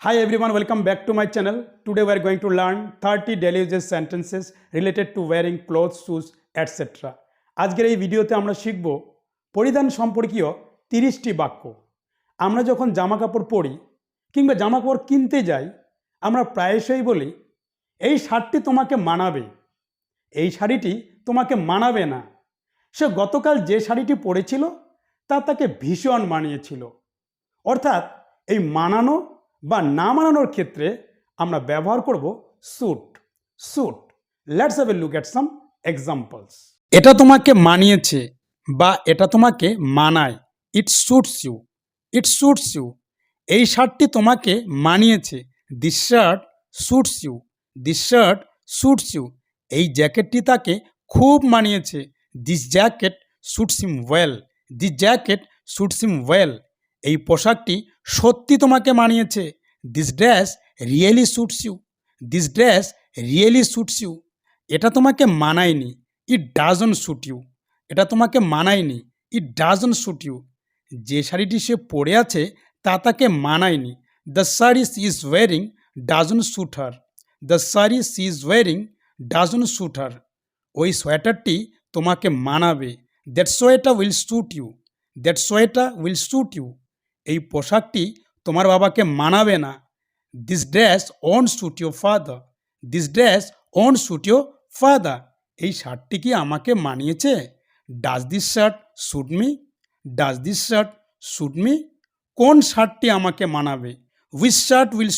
Hi everyone, welcome back to my channel. Today we are going to learn 30 daily uses sentences related to wearing clothes, shoes, etc. আজকের এই ভিডিওতে আমরা শিখব পরিধান সম্পর্কীয় 30টি বাক্য। আমরা যখন জামা কাপড় পরি কিংবা জামা কাপড় কিনতে যাই, আমরা প্রায়শই বলি এই শার্টটি তোমাকে মানাবে, এই শাড়িটি তোমাকে মানাবে না। সে গতকাল যে শাড়িটি পরেছিল তা তাকে ভীষণ মানিয়েছিল। অর্থাৎ এই মানানো বা না মানানোর ক্ষেত্রে আমরা ব্যবহার করব suit. Let's have a look at some examples. এটা তোমাকে মানিয়েছে বা এটা তোমাকে মানায়। It suits you. এই শার্টটি তোমাকে মানিয়েছে। This shirt suits you. এই জ্যাকেটটি তাকে খুব মানিয়েছে। This jacket suits him well. এই পোশাকটি সত্যি তোমাকে মানিয়েছে। This dress really suits you. এটা তোমাকে মানায়নি। It doesn't suit you. যে শাড়িটি সে পরে আছে তা তাকে মানায়নি। The sari she is wiring doesn't suit her. ওই সোয়েটারটি তোমাকে মানাবে। That sweater will suit you. এই পোশাকটি তোমার বাবাকে মানাবে না। This dress won't suit your father. এই শার্টটি কি আমাকে মানিয়েছে? Does this shirt suit me? কোন শার্টটি আমাকে মানাবে? Which shirt will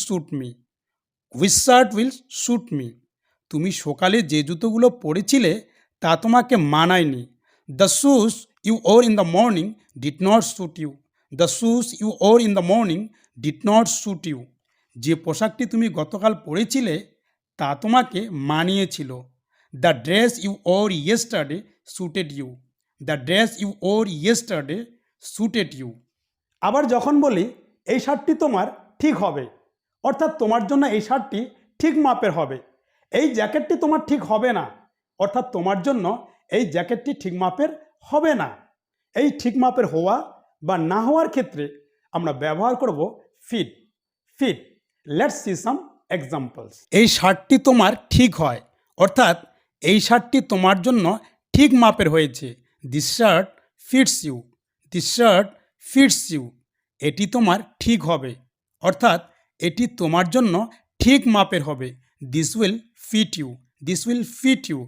suit me? তুমি সকালে যে জুতোগুলো পরেছিলে তা তোমাকে মানায়নি। The shoes you wore in the morning did not suit you. যে পোশাকটি তুমি গতকাল পরেছিলে তা তোমাকে মানিয়েছিল। The dress you wore yesterday suited you. আবার যখন বলি এই শার্টটি তোমার ঠিক হবে, অর্থাৎ তোমার জন্য এই শার্টটি ঠিক মাপের হবে। এই জ্যাকেটটি তোমার ঠিক হবে না, অর্থাৎ তোমার জন্য এই জ্যাকেটটি ঠিক মাপের হবে না। এই ঠিক মাপের হওয়া বা না হওয়ার ক্ষেত্রে আমরা ব্যবহার করব fit. Let's see some examples. এই শার্টটি তোমার ঠিক হয়, অর্থাৎ এই শার্টটি তোমার জন্য ঠিক মাপের হয়েছে। This shirt fits you. এটি তোমার ঠিক হবে, অর্থাৎ এটি তোমার জন্য ঠিক মাপের হবে। This will fit you.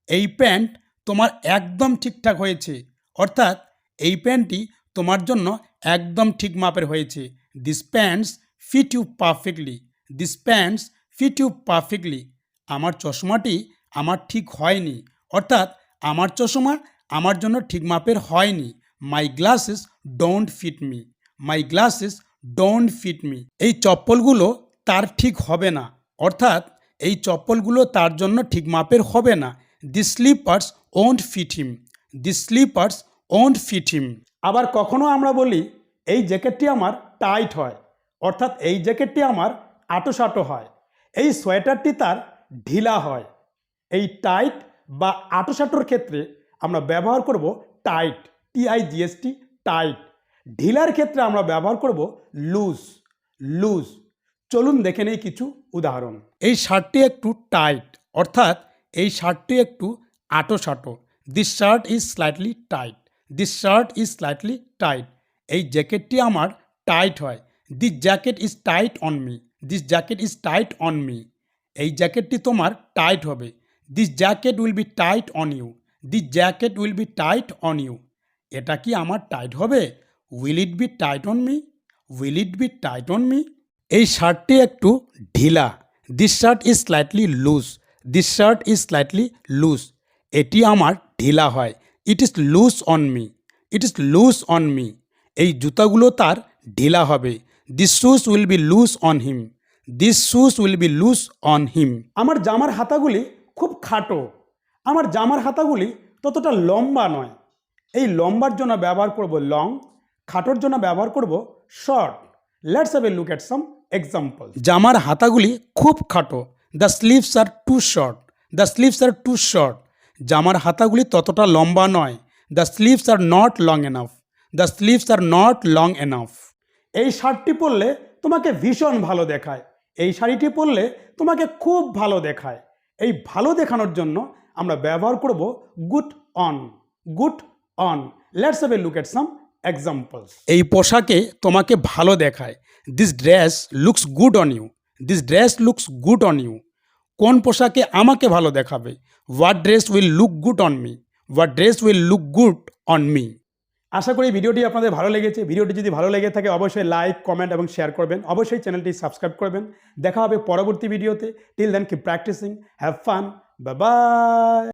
এই প্যান্ট তোমার একদম ঠিকঠাক হয়েছে, অর্থাৎ এই প্যান্টটি তোমার জন্য একদম ঠিক মাপের হয়েছে। This pants fit you perfectly. আমার চশমাটি আমার ঠিক হয়নি, অর্থাৎ আমার চশমা আমার জন্য ঠিক মাপের হয়নি। My glasses don't fit me. এই চপ্পলগুলো তার ঠিক হবে না, অর্থাৎ এই চপ্পলগুলো তার জন্য ঠিক মাপের হবে না। দিস স্লিপার্স ওন্ট ফিট হিম। আবার কখনো আমরা বলি এই জ্যাকেটটি আমার টাইট হয়, অর্থাৎ এই জ্যাকেটটি আমার আঁটোসাঁটো হয়। এই সোয়েটারটি তার ঢিলা হয়। এই টাইট বা আঁটোসাঁটোর ক্ষেত্রে আমরা ব্যবহার করব টাইট, টাইট। ঢিলার ক্ষেত্রে আমরা ব্যবহার করব লুজ। চলুন দেখে নেই কিছু উদাহরণ। এই শার্টটি একটু টাইট, অর্থাৎ এই শার্টটি একটু আঁটোসাঁটো। This shirt is slightly tight. এই জ্যাকেটটি আমার টাইট হয়। This jacket is tight on me. এই জ্যাকেটটি তোমার টাইট হবে। This jacket will be tight on you. এটা কি আমার টাইট হবে? Will it be tight on me? এই শার্টটি একটু ঢিলা। This shirt is slightly loose. এটি আমার ঢিলা হয়। It is loose on me. এই জুতাগুলো তার ঢিলা হবে। This shoes will be loose on him. আমার জামার হাতাগুলি খুব খাটো। আমার জামার হাতাগুলি ততটা লম্বা নয়। এই লম্বার জন্য ব্যবহার করব লং, খাটোর জন্য ব্যবহার করব short. Let's have a look at some example. জামার হাতাগুলি খুব খাটো। The sleeves are too short. জামার হাতাগুলি ততটা লম্বা নয়। The sleeves are not long enough. এই শার্টটি পরলে তোমাকে ভীষণ ভালো দেখায়। এই শাড়িটি পরলে তোমাকে খুব ভালো দেখায়। এই ভালো দেখানোর জন্য আমরা ব্যবহার করব good on. Good on. Let's have a look at some examples. এই পোশাকে তোমাকে ভালো দেখায়। This dress looks good on you. This dress looks good on you. কোন পোশাকে আমাকে ভালো দেখাবে? What dress will look good on me. What dress will look good on me. আশা করি ভিডিওটি আপনাদের ভালো লেগেছে। ভিডিওটি যদি ভালো লেগে থাকে অবশ্যই লাইক, কমেন্ট এবং শেয়ার করবেন। অবশ্যই চ্যানেলটি সাবস্ক্রাইব করবেন। দেখা হবে পরবর্তী ভিডিওতে। Till then keep practising, have fun, bye by.